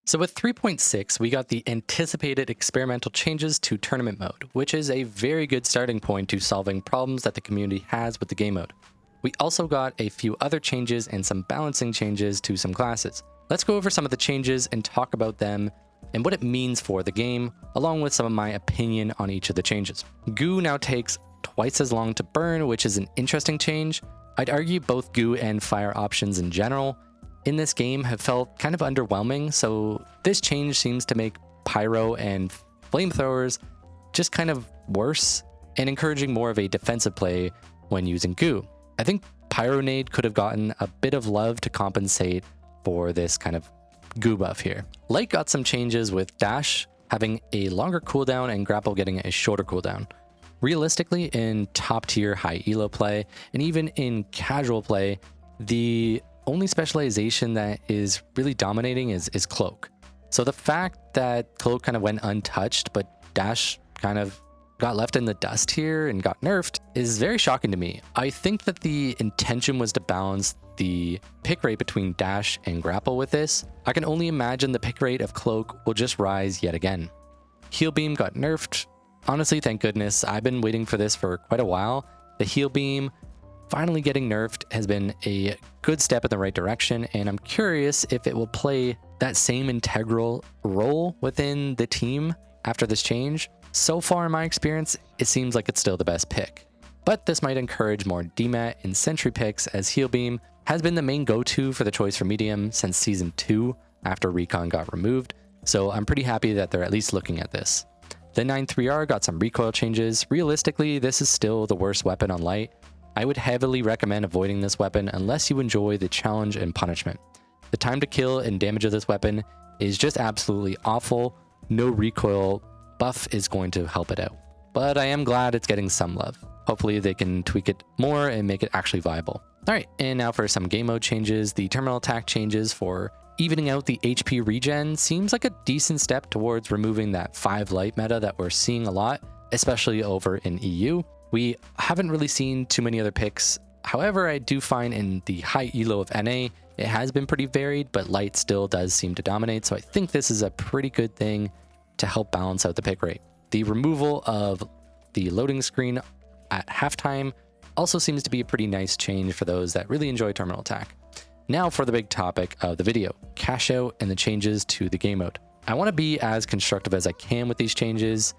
So with 3.6, we got the anticipated experimental changes to tournament mode, which is a very good starting point to solving problems that the community has with the game mode. We also got a few other changes and some balancing changes to some classes. Let's go over some of the changes and talk about them and what it means for the game, along with some of my opinion on each of the changes. Goo now takes twice as long to burn, which is an interesting change. I'd argue both goo and fire options in general in this game have felt kind of underwhelming, so this change seems to make pyro and flamethrowers just kind of worse and encouraging more of a defensive play when using goo. I think Pyronade could have gotten a bit of love to compensate for this kind of goo buff here. Light got some changes with dash having a longer cooldown and grapple getting a shorter cooldown. Realistically, in top tier high elo play and even in casual play, the only specialization that is really dominating is cloak. So the fact that cloak kind of went untouched, but dash kind of got left in the dust here and got nerfed is very shocking to me. I think that the intention was to balance the pick rate between dash and grapple with this. I can only imagine the pick rate of cloak will just rise yet again. Heal beam got nerfed. Honestly, thank goodness. I've been waiting for this for quite a while. The heal beam finally getting nerfed has been a good step in the right direction, and I'm curious if it will play that same integral role within the team after this change. So far in my experience, it seems like it's still the best pick. But this might encourage more DMAT and Sentry picks, as Heal Beam has been the main go-to for the choice for medium since Season 2 after Recon got removed, so I'm pretty happy that they're at least looking at this. The 9-3R got some recoil changes. Realistically, this is still the worst weapon on Light. I would heavily recommend avoiding this weapon unless you enjoy the challenge and punishment. The time to kill and damage of this weapon is just absolutely awful. No recoil buff is going to help it out. But I am glad it's getting some love. Hopefully they can tweak it more and make it actually viable. Alright, and now for some game mode changes. The terminal attack changes for evening out the HP regen seems like a decent step towards removing that 5 light meta that we're seeing a lot, especially over in EU. We haven't really seen too many other picks. However, I do find in the high elo of NA, it has been pretty varied, but light still does seem to dominate. So I think this is a pretty good thing to help balance out the pick rate. The removal of the loading screen at halftime also seems to be a pretty nice change for those that really enjoy terminal attack. Now for the big topic of the video, Cashout and the changes to the game mode. I want to be as constructive as I can with these changes,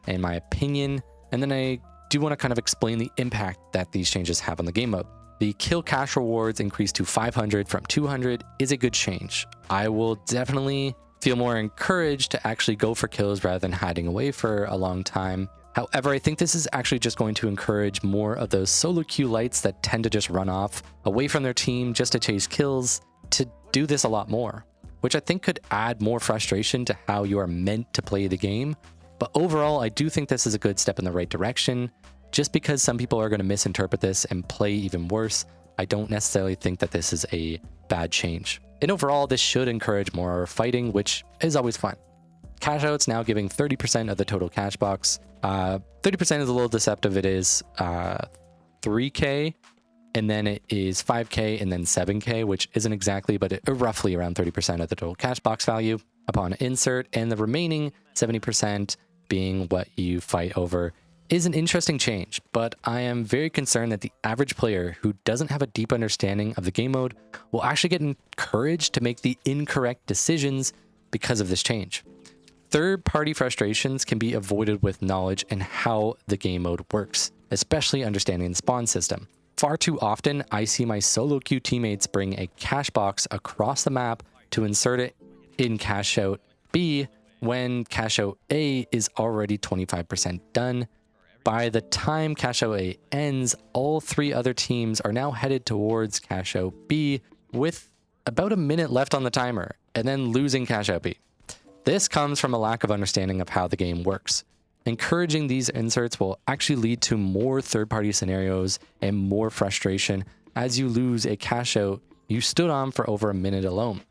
in my opinion, and then I do want to kind of explain the impact that these changes have on the game mode. The kill cash rewards increased to 500 from 200 is a good change. I will definitely feel more encouraged to actually go for kills rather than hiding away for a long time. However, I think this is actually just going to encourage more of those solo queue lights that tend to just run off away from their team just to chase kills to do this a lot more, which I think could add more frustration to how you are meant to play the game. But overall, I do think this is a good step in the right direction. Just because some people are going to misinterpret this and play even worse, I don't necessarily think that this is a bad change. And overall, this should encourage more fighting, which is always fun. Cashout's now giving 30% of the total cash box. 30% is a little deceptive. It is 3K, and then it is 5K, and then 7K, which isn't exactly, but roughly around 30% of the total cash box value upon insert, and the remaining 70% being what you fight over is an interesting change, but I am very concerned that the average player who doesn't have a deep understanding of the game mode will actually get encouraged to make the incorrect decisions because of this change. Third-party frustrations can be avoided with knowledge and how the game mode works, especially understanding the spawn system. Far too often, I see my solo queue teammates bring a cash box across the map to insert it in Cashout B when Cashout A is already 25% done. By the time Cashout A ends, all 3 other teams are now headed towards Cashout B with about a minute left on the timer, and then losing Cashout B. This comes from a lack of understanding of how the game works. Encouraging these inserts will actually lead to more third-party scenarios and more frustration as you lose a Cashout you stood on for over a minute alone.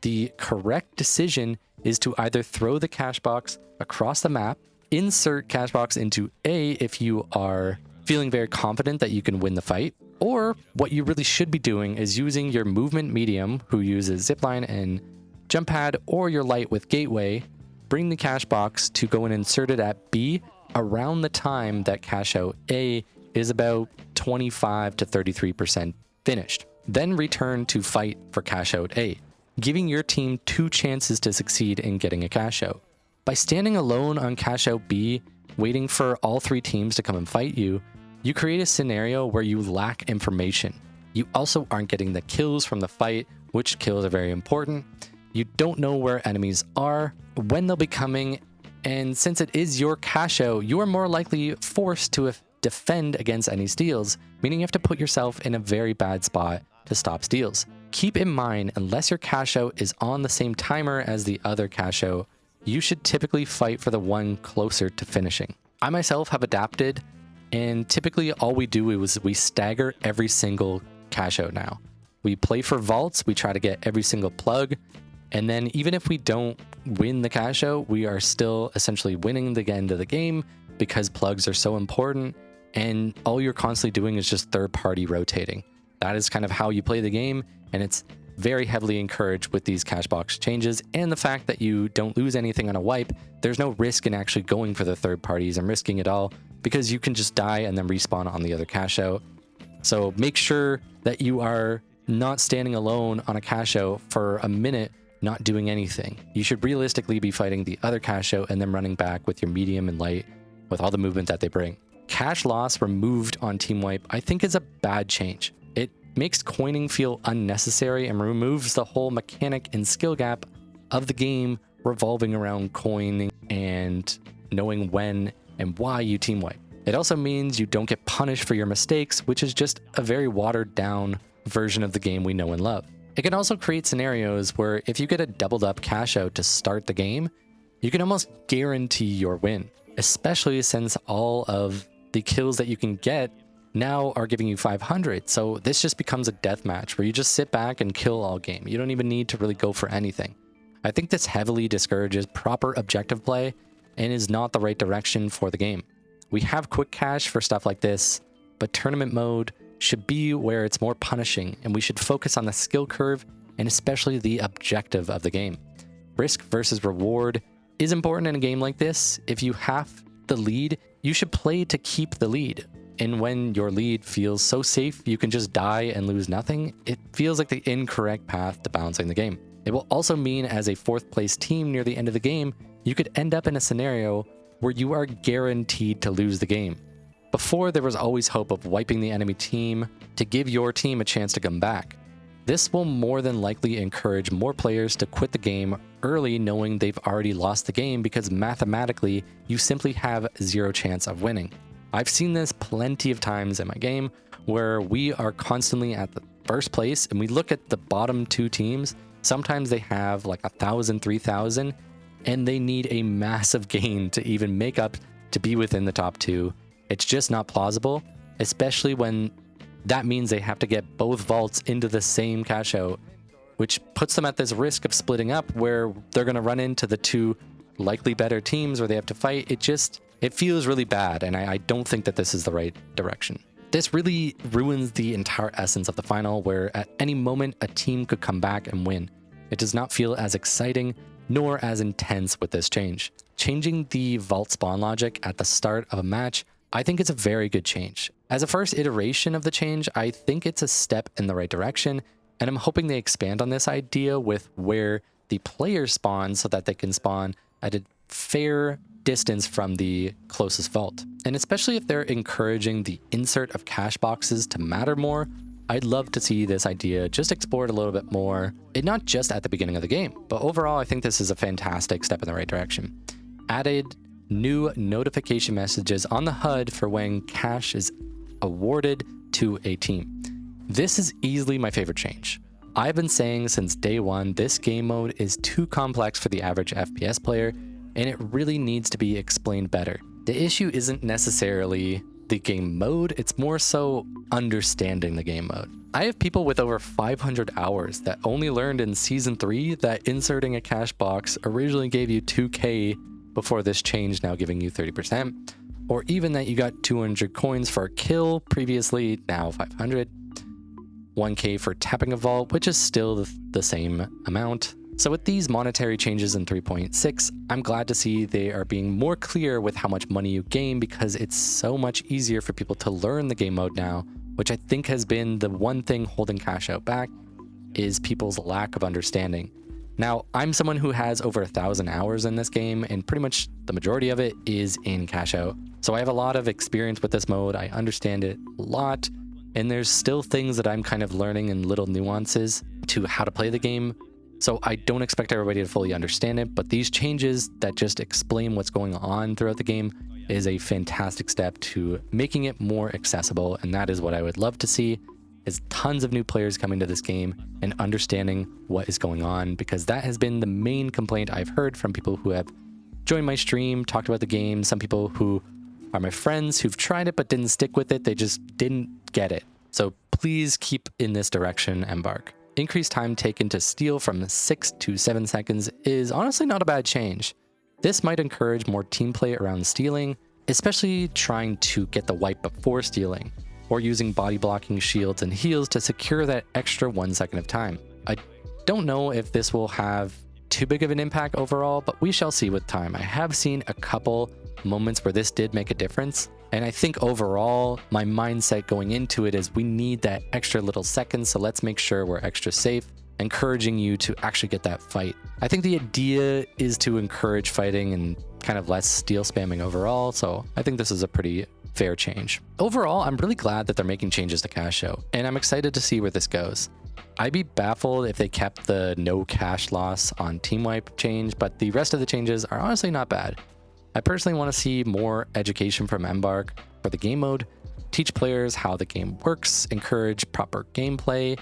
The correct decision is to either throw the cash box across the map, insert cash box into A if you are feeling very confident that you can win the fight, or what you really should be doing is using your movement medium who uses zipline and jump pad or your light with gateway, bring the cash box to go and insert it at B around the time that Cashout A is about 25 to 33% finished. Then return to fight for Cashout A, giving your team 2 chances to succeed in getting a cashout. By standing alone on Cashout B, waiting for all 3 teams to come and fight you, you create a scenario where you lack information. You also aren't getting the kills from the fight, which kills are very important. You don't know where enemies are, when they'll be coming, and since it is your cashout, you are more likely forced to defend against any steals, meaning you have to put yourself in a very bad spot to stop steals. Keep in mind, unless your cashout is on the same timer as the other cashout, you should typically fight for the one closer to finishing. I myself have adapted, and typically all we do is we stagger every single cashout now. We play for vaults, we try to get every single plug, and then even if we don't win the cashout, we are still essentially winning the end of the game because plugs are so important, and all you're constantly doing is just third-party rotating. That is kind of how you play the game, and it's very heavily encouraged with these cash box changes, and the fact that you don't lose anything on a wipe. There's no risk in actually going for the third parties and risking it all, because you can just die and then respawn on the other cashout. So make sure that you are not standing alone on a cashout for a minute not doing anything. You should realistically be fighting the other cashout and then running back with your medium and light with all the movement that they bring. Cash loss removed on team wipe I think is a bad change. It makes coining feel unnecessary and removes the whole mechanic and skill gap of the game revolving around coining and knowing when and why you team wipe. It also means you don't get punished for your mistakes, which is just a very watered down version of the game we know and love. It can also create scenarios where if you get a doubled up cash out to start the game, you can almost guarantee your win, especially since all of the kills that you can get now are giving you 500. So this just becomes a death match where you just sit back and kill all game. You don't even need to really go for anything. I think this heavily discourages proper objective play and is not the right direction for the game. We have quick cash for stuff like this, but tournament mode should be where it's more punishing, and we should focus on the skill curve and especially the objective of the game. Risk versus reward is important in a game like this. If you have the lead, you should play to keep the lead. And when your lead feels so safe you can just die and lose nothing, it feels like the incorrect path to balancing the game. It will also mean as a 4th place team near the end of the game, you could end up in a scenario where you are guaranteed to lose the game. Before, there was always hope of wiping the enemy team to give your team a chance to come back. This will more than likely encourage more players to quit the game early, knowing they've already lost the game because mathematically, you simply have 0 chance of winning. I've seen this plenty of times in my game where we are constantly at the first place and we look at the bottom 2 teams. Sometimes they have like 1,000, 3,000, and they need a massive gain to even make up to be within the top 2. It's just not plausible, especially when that means they have to get both vaults into the same cashout, which puts them at this risk of splitting up where they're going to run into the 2 likely better teams where they have to fight. It feels really bad, and I don't think that this is the right direction. This really ruins the entire essence of the final, where at any moment a team could come back and win. It does not feel as exciting nor as intense with this change. Changing the vault spawn logic at the start of a match, I think it's a very good change. As a first iteration of the change, I think it's a step in the right direction, and I'm hoping they expand on this idea with where the players spawn so that they can spawn at a fair distance from the closest vault. And especially if they're encouraging the insert of cash boxes to matter more, I'd love to see this idea just explored a little bit more, and not just at the beginning of the game, but overall I think this is a fantastic step in the right direction. Added new notification messages on the HUD for when cash is awarded to a team. This is easily my favorite change. I've been saying since day one, this game mode is too complex for the average FPS player, and it really needs to be explained better. The issue isn't necessarily the game mode, it's more so understanding the game mode. I have people with over 500 hours that only learned in Season 3 that inserting a cash box originally gave you 2k before this change now giving you 30%, or even that you got 200 coins for a kill previously, now 500, 1k for tapping a vault, which is still the same amount, So with these monetary changes in 3.6, I'm glad to see they are being more clear with how much money you gain, because it's so much easier for people to learn the game mode now, which I think has been the one thing holding Cashout back, is people's lack of understanding. Now, I'm someone who has over 1,000 hours in this game, and pretty much the majority of it is in Cashout. So I have a lot of experience with this mode, I understand it a lot, and there's still things that I'm kind of learning in little nuances to how to play the game. So I don't expect everybody to fully understand it, but these changes that just explain what's going on throughout the game is a fantastic step to making it more accessible, and that is what I would love to see, is tons of new players coming to this game and understanding what is going on, because that has been the main complaint I've heard from people who have joined my stream, talked about the game, some people who are my friends who've tried it but didn't stick with it, they just didn't get it. So please keep in this direction, Embark. Increased time taken to steal from 6 to 7 seconds is honestly not a bad change. This might encourage more team play around stealing, especially trying to get the wipe before stealing, or using body blocking shields and heals to secure that extra 1 second of time. I don't know if this will have too big of an impact overall, but we shall see with time. I have seen a couple moments where this did make a difference, and I think overall my mindset going into it is we need that extra little second, so let's make sure we're extra safe, encouraging you to actually get that fight. I think the idea is to encourage fighting and kind of less steal spamming overall, so I think this is a pretty fair change. Overall, I'm really glad that they're making changes to Cashout, and I'm excited to see where this goes. I'd be baffled if they kept the no cash loss on team wipe change, but the rest of the changes are honestly not bad. I personally want to see more education from Embark for the game mode, teach players how the game works, encourage proper gameplay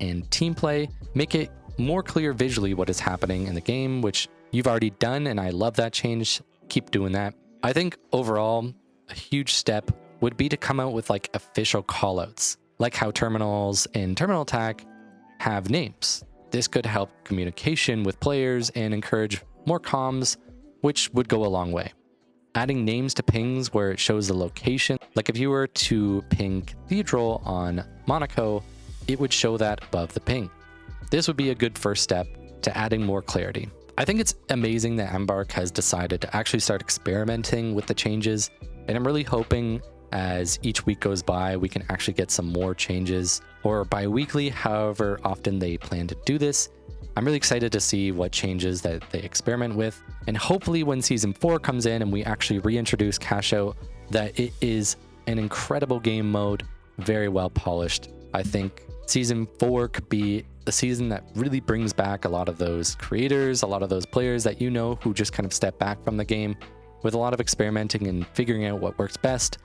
and team play, make it more clear visually what is happening in the game, which you've already done, and I love that change. Keep doing that. I think overall, a huge step would be to come out with like official callouts, like how terminals in Terminal Attack have names. This could help communication with players and encourage more comms, which would go a long way. Adding names to pings where it shows the location, like if you were to ping Cathedral on Monaco, it would show that above the ping. This would be a good first step to adding more clarity. I think it's amazing that Embark has decided to actually start experimenting with the changes, and I'm really hoping as each week goes by, we can actually get some more changes, or bi-weekly, however often they plan to do this. I'm really excited to see what changes that they experiment with, and hopefully when Season 4 comes in and we actually reintroduce Cashout, that it is an incredible game mode, very well polished. I think Season 4 could be the season that really brings back a lot of those creators, a lot of those players that you know who just kind of step back from the game, with a lot of experimenting and figuring out what works best.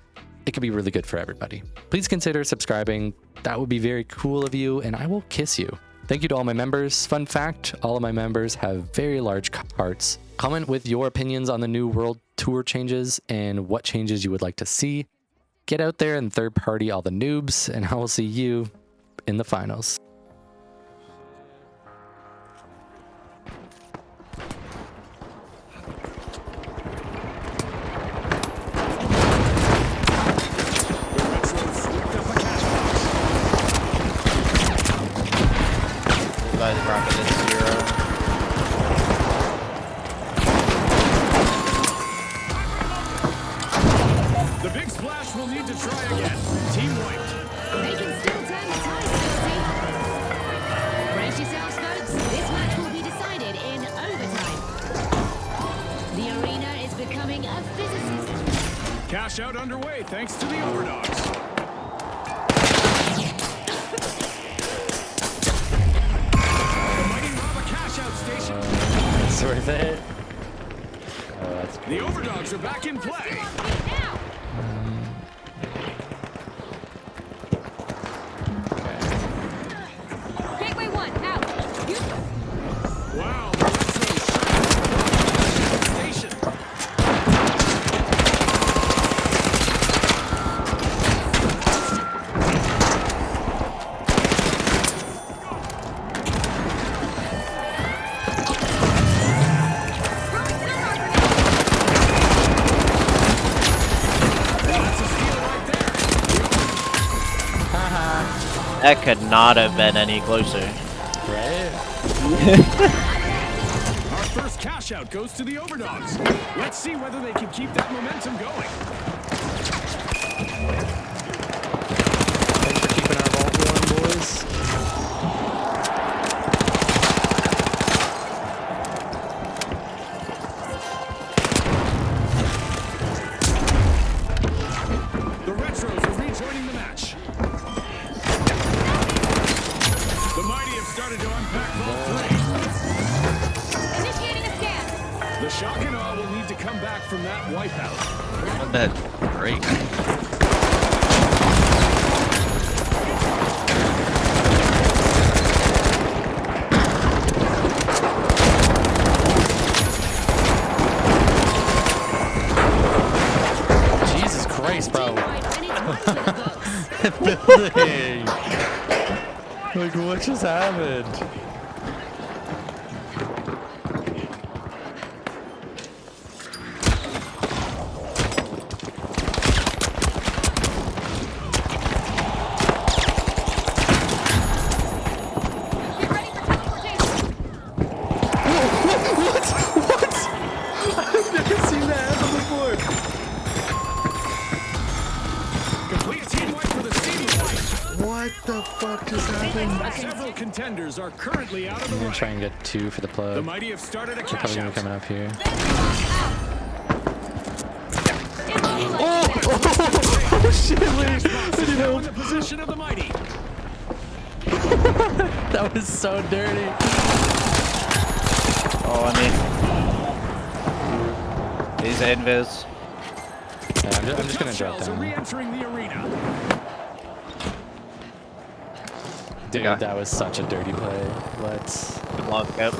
It could be really good for everybody. Please consider subscribing. That would be very cool of you, and I will kiss you. Thank you to all my members. Fun fact, all of my members have very large hearts. Comment with your opinions on the new World Tour changes and what changes you would like to see. Get out there and third party all the noobs, and I will see you in the finals. Rocket at 0. The big splash will need to try again. Team wiped. They can still turn the tide, Stacey. Brace yourselves, folks. This match will be decided in overtime. The arena is becoming a physicist. Cashout underway thanks to the overdogs. It's worth it. Oh, that's The overdogs are back in play. Gateway 1, out. Wow, that's so station. That could not have been any closer. Right? Cashout goes to the Overdogs. Let's see whether they can keep that momentum going. Thanks for keeping our vault warm, boys. The Retros are rejoining the match. The Mighty have started to unpack Vault 3. Initiating a scan. The Shock and Awe will need to come back from that wipeout. Not that great. Jesus Christ, bro. Right, and it's right in the books. Building. Like, what just happened? Get ready for teleportation. What? I've never seen that happen before. Complete team wipe for the Steam Light. What the fuck just happened? Several contenders are currently out of the I'm gonna try running. and get 2 for the The plug. Mighty have started a Probably gonna Cashout. be coming up here. Oh! Oh shit, wait. Now in the position of the Mighty. That was so dirty. Oh, I mean. These invis. Yeah, I'm just gonna drop Shells are down. re-entering the arena. Dude, Yeah. that was such a dirty play. Let's... Good luck, yep.